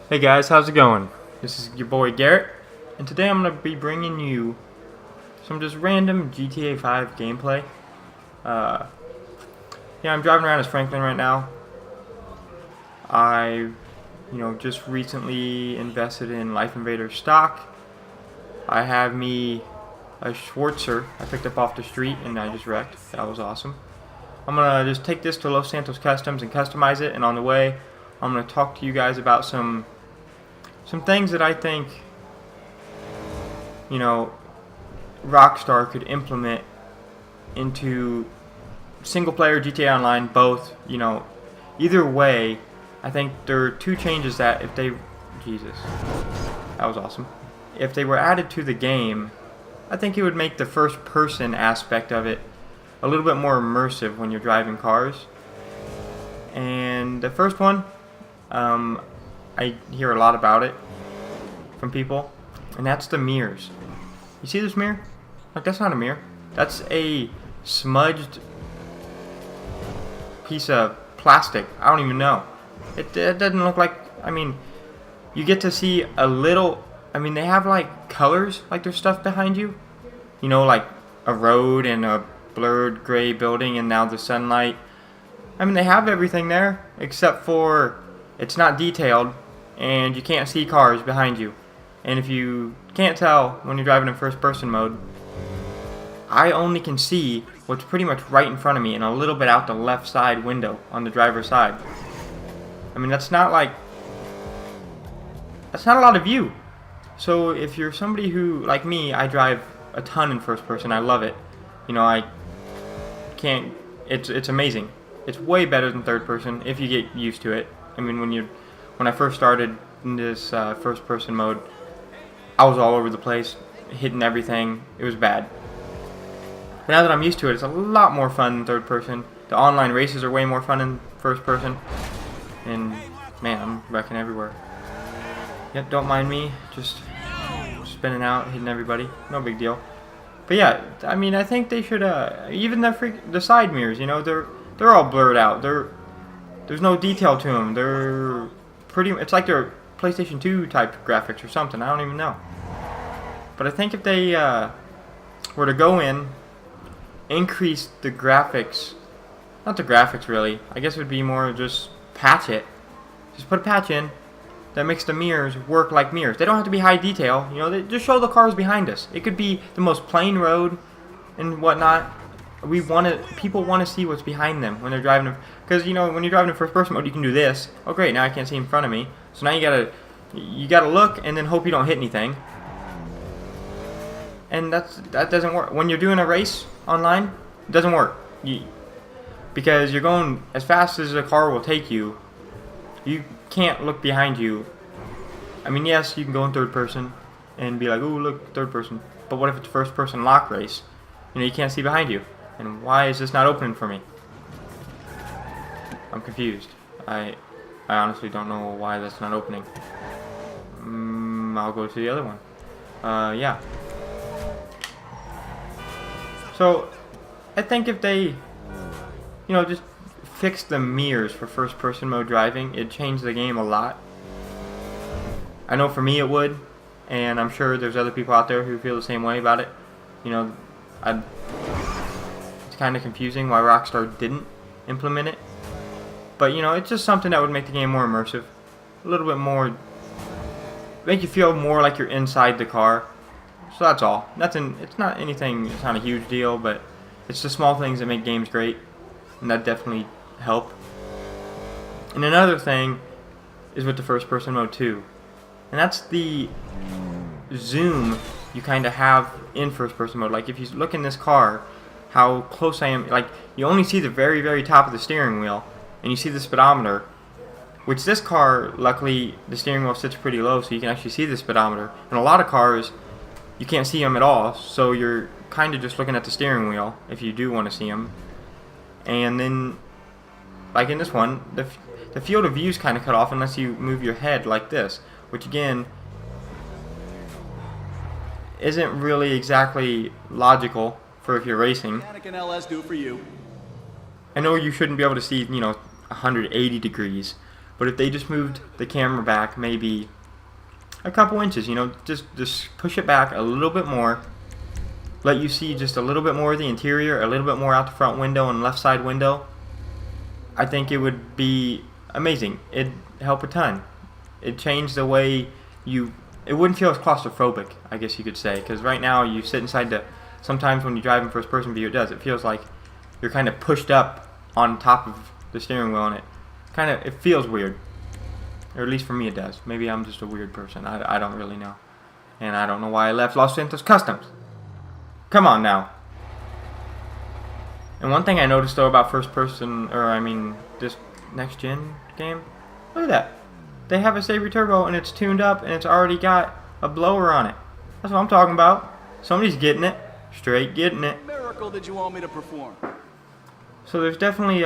Hey guys, how's it going? This is your boy Garrett, and today I'm going to be bringing you some just random GTA 5 gameplay. Uh, yeah, I'm driving around as Franklin right now. I, just recently invested in Life Invader stock. I have me a Schwarzer I picked up off the street and I just wrecked. That was awesome. I'm going to just take this to Los Santos Customs and customize it, and on the way, I'm going to talk to you guys about some things that I think, Rockstar could implement into single player GTA Online, both, either way. I think there are two changes that if they, Jesus, that was awesome. If they were added to the game, I think it would make the first person aspect of it a little bit more immersive when you're driving cars. And the first one, I hear a lot about it from people, and that's the mirrors. You see this mirror? Like, that's not a mirror. That's a smudged piece of plastic. I don't even know. It doesn't look like, you get to see a little, they have like colors, like there's stuff behind you. Like a road and a blurred gray building and now the sunlight. They have everything there except for it's not detailed and you can't see cars behind you. And if you can't tell when you're driving in first person mode, I only can see what's pretty much right in front of me and a little bit out the left side window on the driver's side. That's not a lot of view. So if you're somebody who, like me, I drive a ton in first person. I love it. I can't, it's amazing. It's way better than third person if you get used to it. When I first started in this first person mode, I was all over the place, hitting everything. It was bad. But now that I'm used to it, it's a lot more fun than third person. The online races are way more fun in first person. And man, I'm wrecking everywhere. Yep, don't mind me, just spinning out, hitting everybody. No big deal. But yeah, I think they should, even the side mirrors, they're all blurred out. There's no detail to them. They're it's like they're PlayStation 2 type graphics or something. I don't even know. But I think if they were to go in, increase the graphics, not the graphics really, I guess it would be more just patch it. Just put a patch in that makes the mirrors work like mirrors. They don't have to be high detail. They just show the cars behind us. It could be the most plain road and whatnot. People want to see what's behind them when they're driving. Because when you're driving in first person mode, you can do this. Oh great, now I can't see in front of me. So now you gotta look and then hope you don't hit anything. And that doesn't work when you're doing a race online. It doesn't work. Because you're going as fast as the car will take you. You can't look behind you. Yes, you can go in third person and be like, "Ooh, look, third person." But what if it's first person lock race? You can't see behind you. And why is this not opening for me? I'm confused. I honestly don't know why that's not opening. I'll go to the other one. Yeah. So, I think if they, just fix the mirrors for first-person mode driving, it'd change the game a lot. I know for me it would, and I'm sure there's other people out there who feel the same way about it. It's kind of confusing why Rockstar didn't implement it. But, it's just something that would make the game more immersive. A little bit more, make you feel more like you're inside the car. So that's all. It's not anything, it's not a huge deal, but it's the small things that make games great. And that definitely help. And another thing is with the first person mode too. And that's the zoom you kind of have in first person mode. Like if you look in this car, how close I am, like you only see the very, very top of the steering wheel. And you see the speedometer, which this car, luckily, the steering wheel sits pretty low, so you can actually see the speedometer. In a lot of cars, you can't see them at all, so you're kind of just looking at the steering wheel if you do want to see them. And then, like in this one, the field of view is kind of cut off unless you move your head like this, which again, isn't really exactly logical for if you're racing. LS do for you. I know you shouldn't be able to see, 180 degrees, But if they just moved the camera back maybe a couple inches, you know, just push it back a little bit more, let you see just a little bit more of the interior, a little bit more out the front window and left side window, I think it would be amazing. It'd help a ton. It changed the way it wouldn't feel as claustrophobic, I guess you could say, because right now you sit inside sometimes when you drive in first person view, it feels like you're kind of pushed up on top of the steering wheel, and it feels weird. Or at least for me it does. Maybe I'm just a weird person. I don't really know. And I don't know why I left Los Santos Customs. Come on now. And one thing I noticed though about this next gen game, look at that. They have a Sabre Turbo and it's tuned up and it's already got a blower on it. That's what I'm talking about. Somebody's getting it. Straight getting it. Miracle did you want me to perform? So there's definitely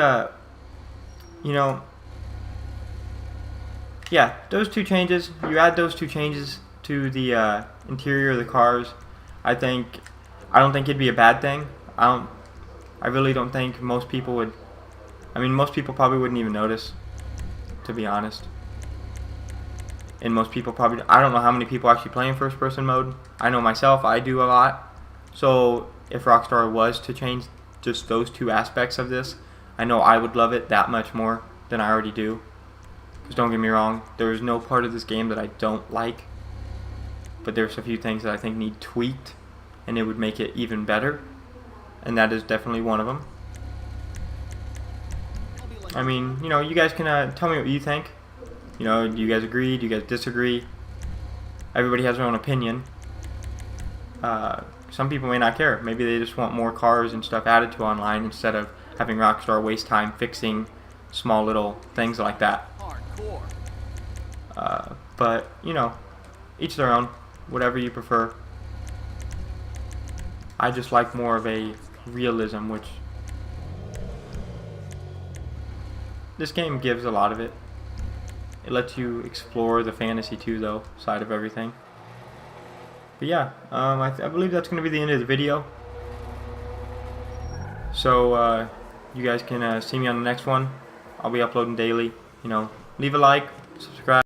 yeah, those two changes, you add those two changes to the interior of the cars, I don't think it'd be a bad thing. I really don't think most people would. Most people probably wouldn't even notice, to be honest. And most people probably, I don't know how many people actually play in first person mode. I know myself, I do a lot. So if Rockstar was to change just those two aspects of this, I know I would love it that much more than I already do. Because don't get me wrong, there's no part of this game that I don't like. But there's a few things that I think need tweaked, and it would make it even better. And that is definitely one of them. You guys can tell me what you think. Do you guys agree? Do you guys disagree? Everybody has their own opinion. Some people may not care. Maybe they just want more cars and stuff added to online instead of having Rockstar waste time fixing small little things like that. But, each their own. Whatever you prefer. I just like more of a realism, which this game gives a lot of it. It lets you explore the fantasy too, though, side of everything. But yeah, I believe that's going to be the end of the video. So you guys can see me on the next one. I'll be uploading daily. Leave a like, subscribe.